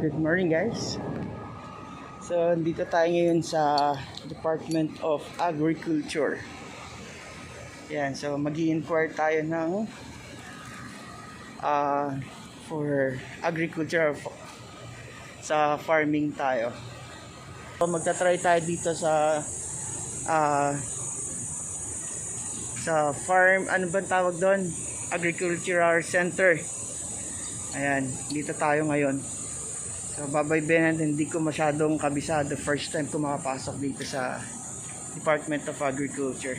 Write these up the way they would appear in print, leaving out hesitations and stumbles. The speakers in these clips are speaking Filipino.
Good morning guys. So dito tayo ngayon sa Department of Agriculture. Yan, so mag-i-inquire tayo ng for agriculture sa farming tayo. So magta-try tayo dito sa farm, ano ba tawag doon? Agricultural Center. Ayan, dito tayo ngayon. So babaybayan natin, hindi ko masyadong kabisado. First time ko makapasok dito sa Department of Agriculture.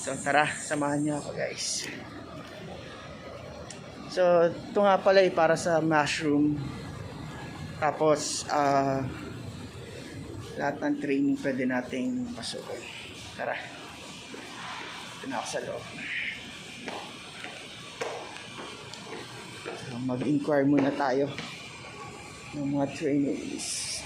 So tara, samahan niyo ako guys. So ito nga pala para sa mushroom. Tapos lahat ng training pwede nating pasukin. Tara, ito na ako sa loob. So, mag-inquire muna tayo ng mga trainees.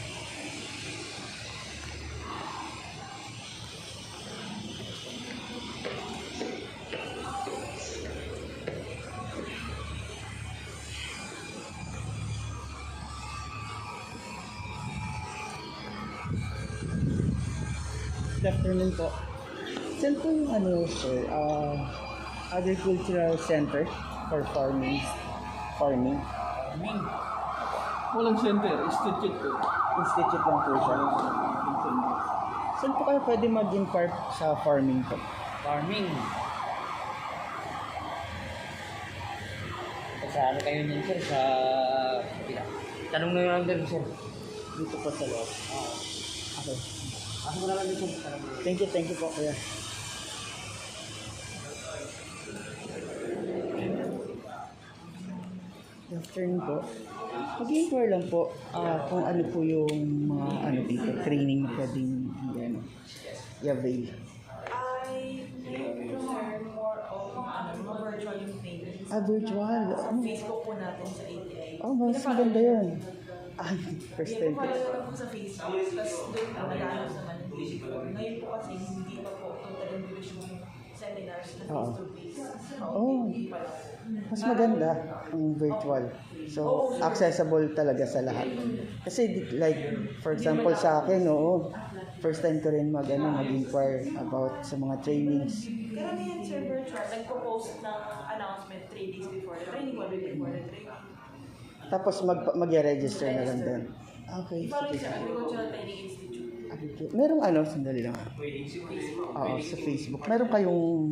Good afternoon po. Saan po yung sir? Agricultural Center for Farming. Walang center, institute po. Institute lang po siya. Saan po kayo pwede mag-inquire sa farming po? Farming. Sa ano kayo niyan sir? Sa kapila. Tanong na lang din sir. Dito po sa loob. Okay. Ako mo naman dito. Thank you po kuya. Good afternoon po. Mag-inquire lang po kung ano po yung mga dito, training na pwedeng i-avail. I prefer more of mga virtual yung trainings. Virtual. Facebook po natin sa ATI. Oh, mas maganda yun. First time po. Pinapalo lang po sa Facebook. Tapos doon nag-anos naman yung Facebook. Ngayon po kasi hindi pa po total English yung seminars na face-to-face. Hindi pa lang. Mas maganda ang virtual. So, accessible talaga sa lahat. Kasi like, for example sa akin, first time ko rin mag-inquire about sa mga trainings. Karamihan sir virtual, nagpo-post ng announcement 3 days before the training, 1 week before the training. Tapos mag-register na lang din. Okay, Follow sige. sa Agricultural Training Institute. Merong sandali lang. Oo, sa Facebook. Meron kayong,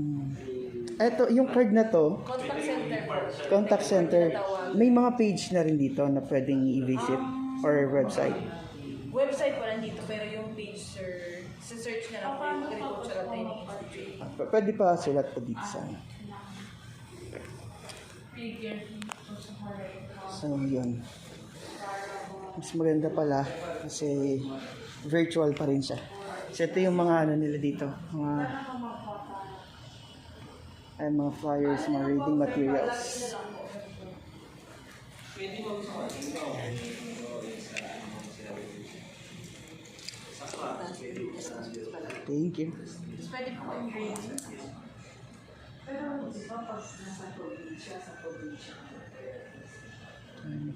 eto, yung card na to, Contact center po. contact center, may mga page na rin dito na pwedeng i-visit or website. Website po nandito, pero yung page, sir, search na lang po yung Agricultural Training Institute. Pwede pa sulat po dito sa So, yun. Mas maganda pala kasi virtual pa rin siya. So, ito yung mga nila dito. Mga flyers, mga reading materials. Thank you. Pwede po yung grading.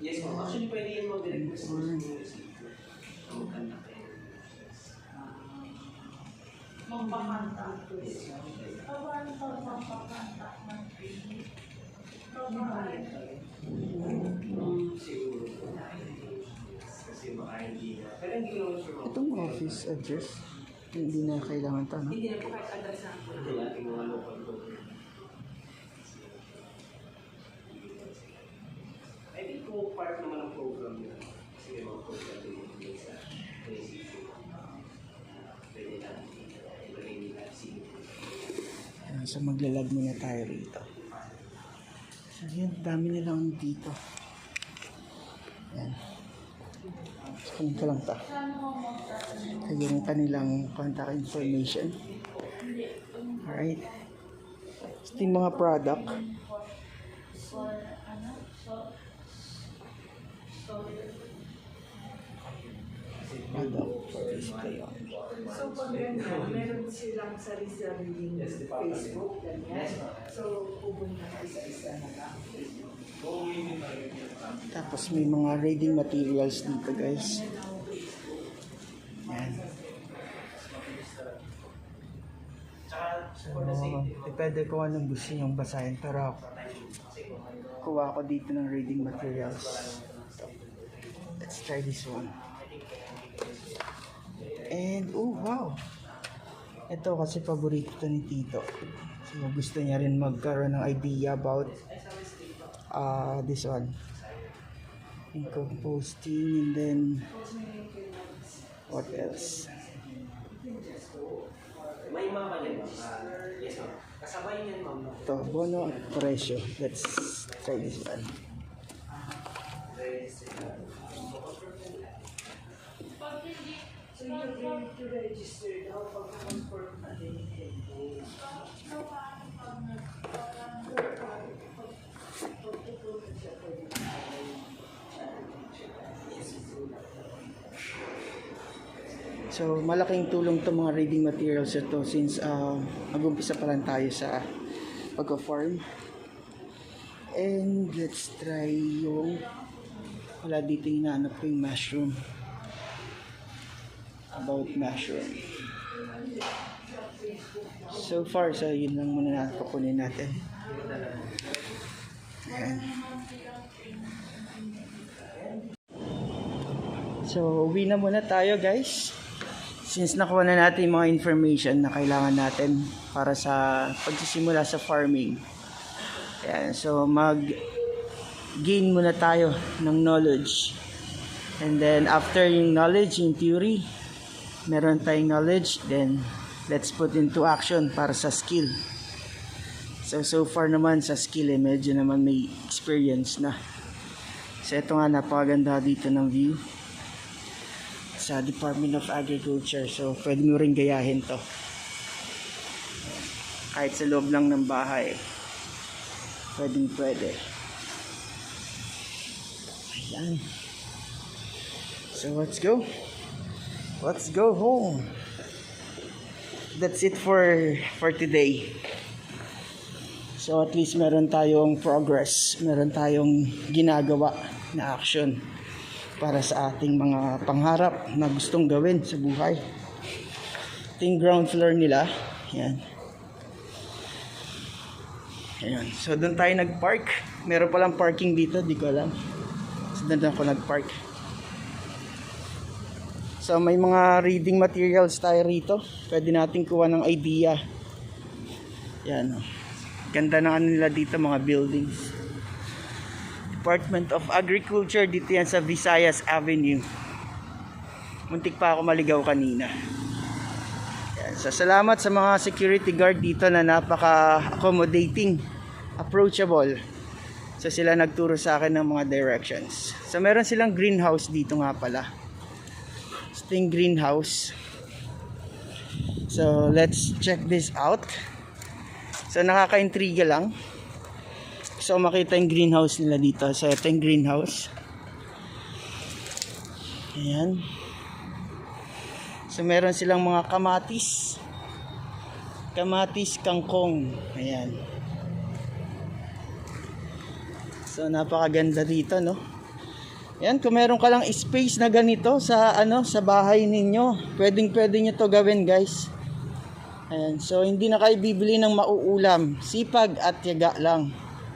Yes ma'am. Actually pwede yung mag-direct po sa Magpakanta. siguro. Kasi baka hindi na. Pero hindi ko naman sure. Itong office address, hindi na kailangan ito, no? Hindi na po kahit address na po. Hindi natin mga local po. I think kung part naman ng program yun. Kasi may mga program din sa PCC. Pwede natin i-bring natin. So maglalag muna tayo rito. So yun, dami nilang dito. Yan. Kunin ko lang ta. Ito yung kanilang contact information. Alright. Ito yung mga product. Product for display on. So pag ganyan, meron silang sarili-sariling Facebook, ganyan. So pupunta ka isa-isa na lang. Tapos may mga reading materials dito guys. Yan. So, depende kung anong gusto niyong basahin. Pero kuha ko dito ng reading materials. So, let's try this one. And, oh wow! Ito kasi paborito to ni Tito. So, gusto niya rin magkaroon ng idea about this one. In composting, and then what else? May mga kanyan, ma'am. Yes, ma'am. Kasabay niyan, ma'am. Ito, bono at presyo. Let's try this one. So you're going to register now pag-transport natin. So, malaking tulong to mga reading materials ito since mag-umpisa pa lang tayo sa pagka-farm. And let's try yung wala dito yung hinahanap ko yung mushroom. About mushroom. So far, yun lang muna natin kukunin natin. Ayan. So, uwi na muna tayo guys. Since nakuha na natin yung mga information na kailangan natin para sa pagsisimula sa farming. Ayan, so mag-gain muna tayo ng knowledge. And then after yung knowledge, yung theory, meron tayong knowledge, then let's put into action para sa skill. So far naman sa skill medyo naman may experience na. So ito nga, napakaganda dito ng view sa Department of Agriculture. So pwede mo rin gayahin to kahit sa loob lang ng bahay. Pwede. Ayan. So let's go home. That's it for today. So at least meron tayong progress, meron tayong ginagawa na action para sa ating mga pangarap na gustong gawin sa buhay. Ito yung ground floor nila. Yan. Ayan. So doon tayo nag-park. Meron palang parking dito, di ko alam. So doon ako nag-park. So may mga reading materials tayo rito. Pwede natin kuha ng idea. Yan. Ganda ng ano nila dito, mga buildings. Department of Agriculture, dito yan sa Visayas Avenue. Muntik pa ako maligaw kanina. Yan. So salamat sa mga security guard dito na napaka-accommodating, approachable. So sila nagturo sa akin ng mga directions. So meron silang greenhouse dito nga pala. Ito yung greenhouse. So let's check this out. So nakaka-intriga lang. So makita yung greenhouse nila dito. So ito yung greenhouse. Ayan. So meron silang mga kamatis. Kamatis, kangkong. Ayan. So napakaganda dito, no? Ayan, kung meron ka lang space na ganito sa sa bahay ninyo, pwedeng-pwede niyo to gawin, guys. Ayan. So hindi na kayo bibili ng mauulam. Sipag at tiyaga lang.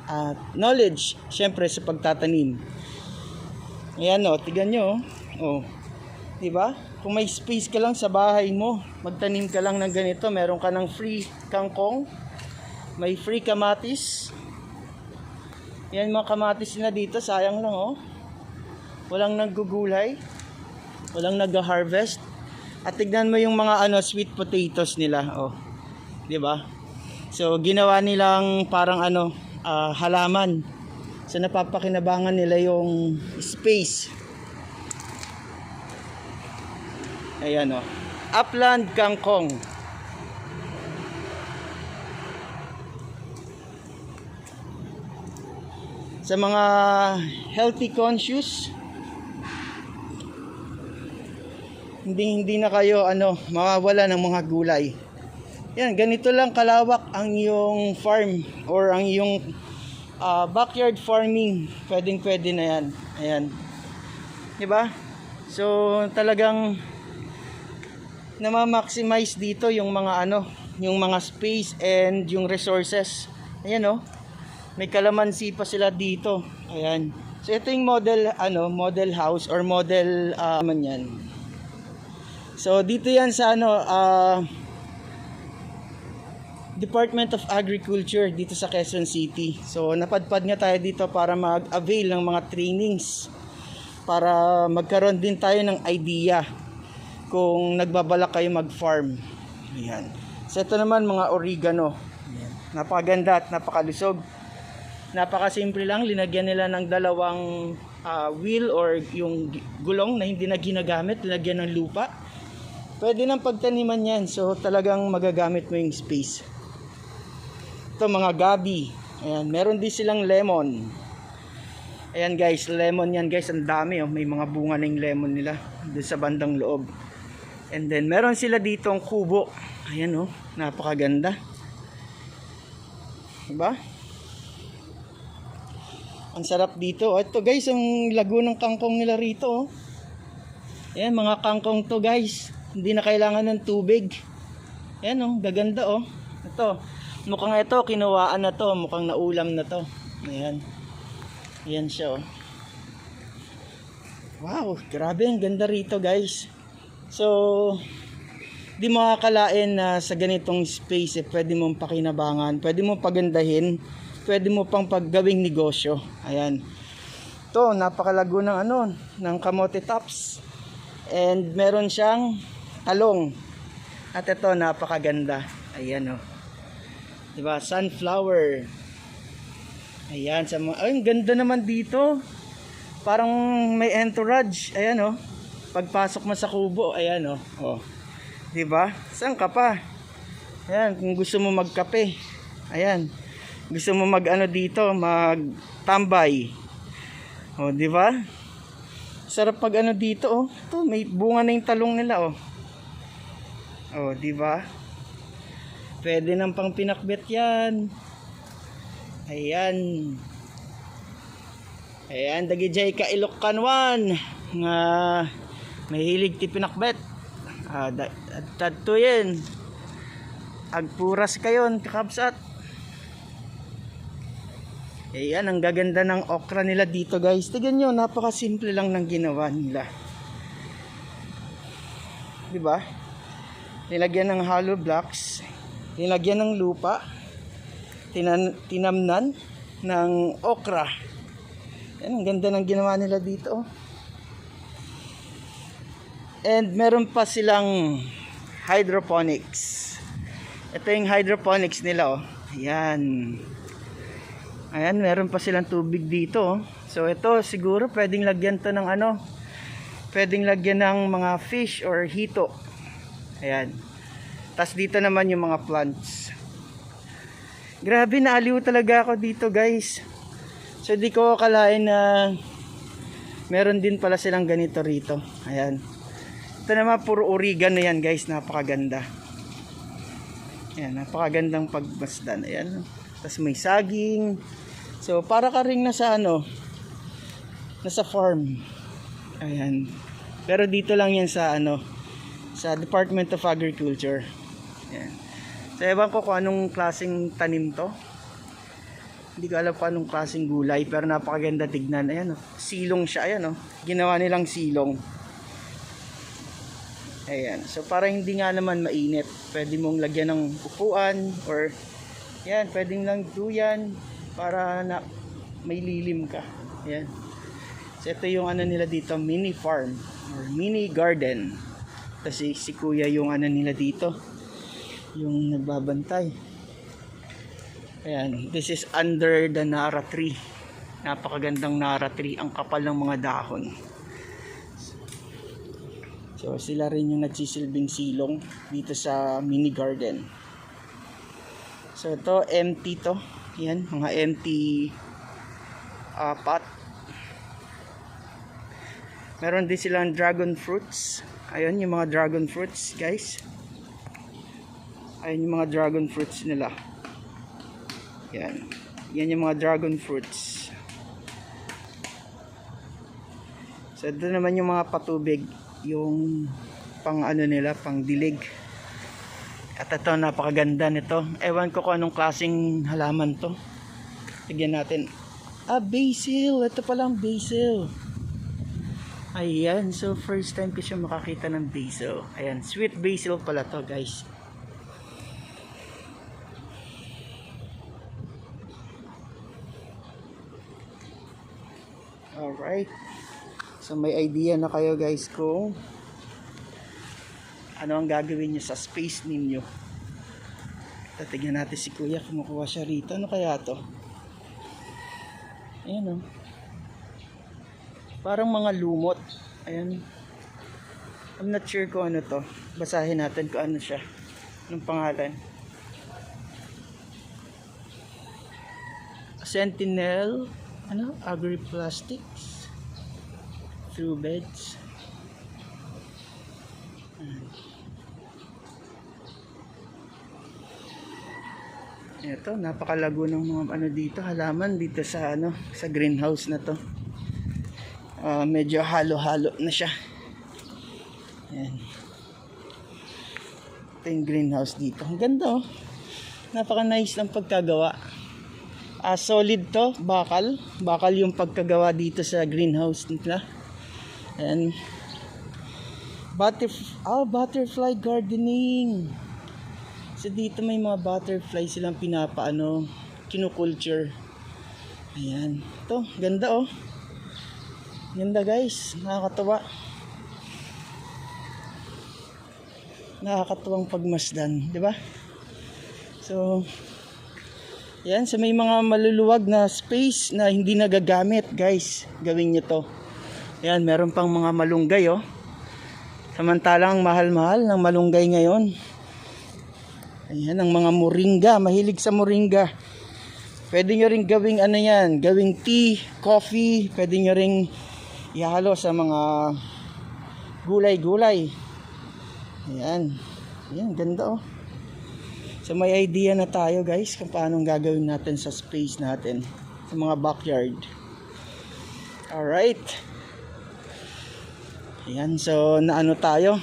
At knowledge, syempre sa pagtatanim. Ayan, tignan nyo. Di ba? Kung may space ka lang sa bahay mo, magtanim ka lang ng ganito, meron ka ng free kangkong, may free kamatis. Yan mga kamatis na dito, sayang lang Walang naggugulay, walang nag-harvest. At tignan mo yung mga sweet potatoes nila, di ba? So ginawa nilang parang halaman. So napapakinabangan nila yung space. Ayan Upland kangkong. Sa mga healthy conscious, hindi na kayo mawawala ng mga gulay. Yan, ganito lang kalawak ang iyong farm or ang iyong backyard farming, pwede na yan. Ayan. Diba? So, talagang na-maximize dito yung mga yung mga space and yung resources. Ayan oh. May kalamansi pa sila dito. Ayan. So, ito yung model house or model man yan. So, dito yan sa Department of Agriculture dito sa Quezon City. So napadpad nga tayo dito para mag-avail ng mga trainings para magkaroon din tayo ng idea kung nagbabalak kayo mag-farm. Ayan. So ito naman mga oregano. Ayan. Napakaganda at napakalusog. Napakasimple lang, linagyan nila ng dalawang wheel or yung gulong na hindi na ginagamit, linagyan ng lupa. Pwede nang pagtaniman yan. So talagang magagamit mo yung space. Ito mga gabi. Ayan, meron din silang lemon. Ayan guys, lemon yan guys, ang dami oh. May mga bunga na yung lemon nila doon sa bandang loob. And then meron sila ditong kubo. Ayan oh, napakaganda. Diba? Ang sarap dito. Ito guys, ang lago ng kangkong nila rito oh. Ayan, mga kangkong to guys. Hindi na kailangan ng tubig. Ayan oh, gaganda oh. Ito. Mukhang ito, kinuwaan na to. Mukhang naulam na to. Ayan. Ayan siya oh. Wow, grabe. Ang ganda rito guys. So, di mo akalain na sa ganitong space pwede mong pakinabangan. Pwede mong pagandahin. Pwede mo pang paggawing negosyo. Ayan. Ito, napakalago ng ng kamote tops. And meron siyang talong. At ito, napakaganda. Ayan oh. Diba? Sunflower. Ayan. Ay, ang ganda naman dito. Parang may entourage. Ayan oh. Pagpasok mo sa kubo. Ayan oh. Oh. Diba? Saan ka pa? Ayan. Kung gusto mo magkape. Ayan. Gusto mo dito. Magtambay. Oh, diba? Sarap pag dito oh. Ito, may bunga na yung talong nila oh. Oh, diba? Pwede nang pang pinakbet yan. Ayan. Ayan, dagijay ka Iloccanwan nga mahilig ti pinakbet. Tadto yan. Agpuras kayon, kakabsat. Ayan, ang gaganda ng okra nila dito guys. Tignan nyo, napakasimple lang ng ginawa nila. Diba? Nilagyan ng hollow blocks. Nilagyan ng lupa, tinamnan ng okra. Yan, ang ganda ng ginawa nila dito. And meron pa silang hydroponics. Ito yung hydroponics nila oh. Ayan. Ayan, meron pa silang tubig dito oh. So ito siguro pwedeng lagyan to ng pwedeng lagyan ng mga fish or hito. Ayan. Tas dito naman yung mga plants. Grabe, naaliw talaga ako dito guys. So di ko akalain na meron din pala silang ganito rito. Ayan. Ito naman puro oregano yan guys. Napakaganda. Ayan, napakagandang pagmasdan. Ayan. Tas may saging. So para ka ring nasa nasa farm. Ayan. Pero dito lang yan sa sa Department of Agriculture. Ayan. So ewan ko kung anong klaseng tanim to. Hindi ko alam kung anong klaseng gulay, pero napakaganda tignan. Ayan oh. Silong siya, ayan oh. Ginawa nilang silong. Ayan. So para hindi nga naman mainit, pwede mong lagyan ng upuan or yan, pwedeng lang duyan para na may lilim ka. Ayan. So ito yung nila dito, mini farm or mini garden. Kasi si kuya yung nila dito, yung nagbabantay. Ayan, this is under the Nara tree. Napakagandang Nara tree, ang kapal ng mga dahon. So sila rin yung nagsisilbing silong dito sa mini garden. So ito empty to. Yan, mga empty pot. Meron din silang dragon fruits. Ayun yung mga dragon fruits, guys. Ayun yung mga dragon fruits nila. Yan. Yan yung mga dragon fruits. So ito naman yung mga patubig, yung pang ano nila, pang dilig. At ito, napakaganda nito. Ewan ko kung anong klaseng halaman to. Tignan natin. Basil. Ito palang basil. Ayan, so first time ko siya makakita ng basil. Ayan, sweet basil pala to, guys. Alright. So may idea na kayo, guys, kung ano ang gagawin nyo sa space ninyo. Tatignan natin si Kuya, kumukuha siya rito. Ano kaya to? Ayan, oh. Parang mga lumot. Ayan. I'm not sure kung ano to. Basahin natin kung ano siya. Anong pangalan? Sentinel. Ano? Agri-plastics. Through beds. Ito, napakalago ng mga ano dito, halaman dito sa ano, sa greenhouse na to. Medyo halo-halo na siya. Ayan. Ito yung greenhouse dito. Ang ganda, oh. Napaka-nice ng pagkagawa. Solid to, bakal. Bakal yung pagkagawa dito sa greenhouse nila. And butterfly gardening. So dito may mga butterfly silang pinapaano, kinukulture. Ayan. Ito, ganda, oh. Ganda, guys. Nakakatawa. Nakakatuwang pagmasdan, di ba? So yan, so may mga maluluwag na space na hindi nagagamit, guys. Gawin nyo to. Ayan, meron pang mga malunggay, oh. Samantalang mahal-mahal ng malunggay ngayon. Ayan, ang mga moringa. Mahilig sa moringa. Pwede nyo rin gawing ano yan, gawing tea, coffee. Pwede nyo rin ihalo sa mga gulay-gulay. Ayan. Ayan, ganda, oh. So may idea na tayo, guys, kung paano gagawin natin sa space natin, sa mga backyard. Alright. Ayan, so naano tayo,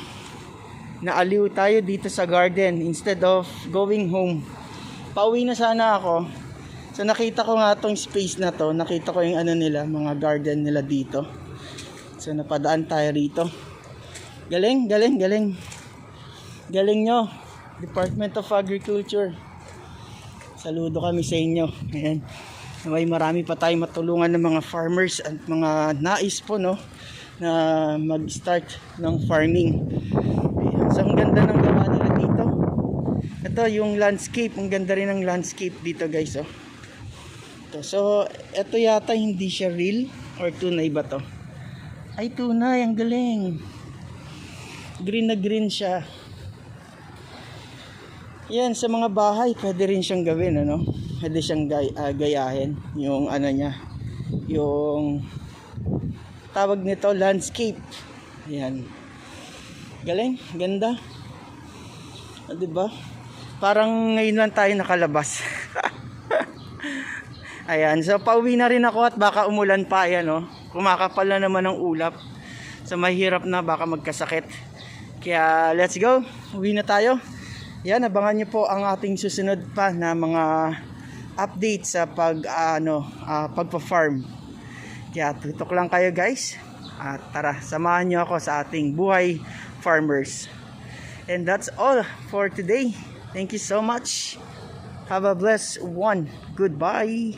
naaliw tayo dito sa garden instead of going home. Pauwi na sana ako. So nakita ko nga tong space na to, nakita ko yung ano nila, mga garden nila dito. So napadaan tayo rito. Galing, galing, galing. Galing nyo, Department of Agriculture. Saludo kami sa inyo. Ayan. May marami pa tayong matulungan ng mga farmers at mga nais po, no, na mag-start ng farming. Ayan. So ang ganda ng gawa nila dito. Ito yung landscape, ang ganda rin ng landscape dito, guys, oh. Ito. So ito yata hindi siya real or tunay ba to? Ay, tunay, ang galing. Green na green siya. Yan, sa mga bahay pwede rin siyang gawin, ano? Pwede siyang gayahin yung ano niya, yung tawag nito, landscape. Yan. Galing, ganda. Diba? Parang ngayon lang tayo nakalabas. Ayan, so pauwi na rin ako at baka umulan pa, ayan, oh. Kumakapal na naman ang ulap. So mahirap na, baka magkasakit. Kaya let's go, uwi na tayo. Yan, abangan nyo po ang ating susunod pa na mga update sa pagpa-farm. Kaya tutok lang kayo, guys. At tara, samahan nyo ako sa ating buhay farmers. And that's all for today. Thank you so much. Have a blessed one. Goodbye.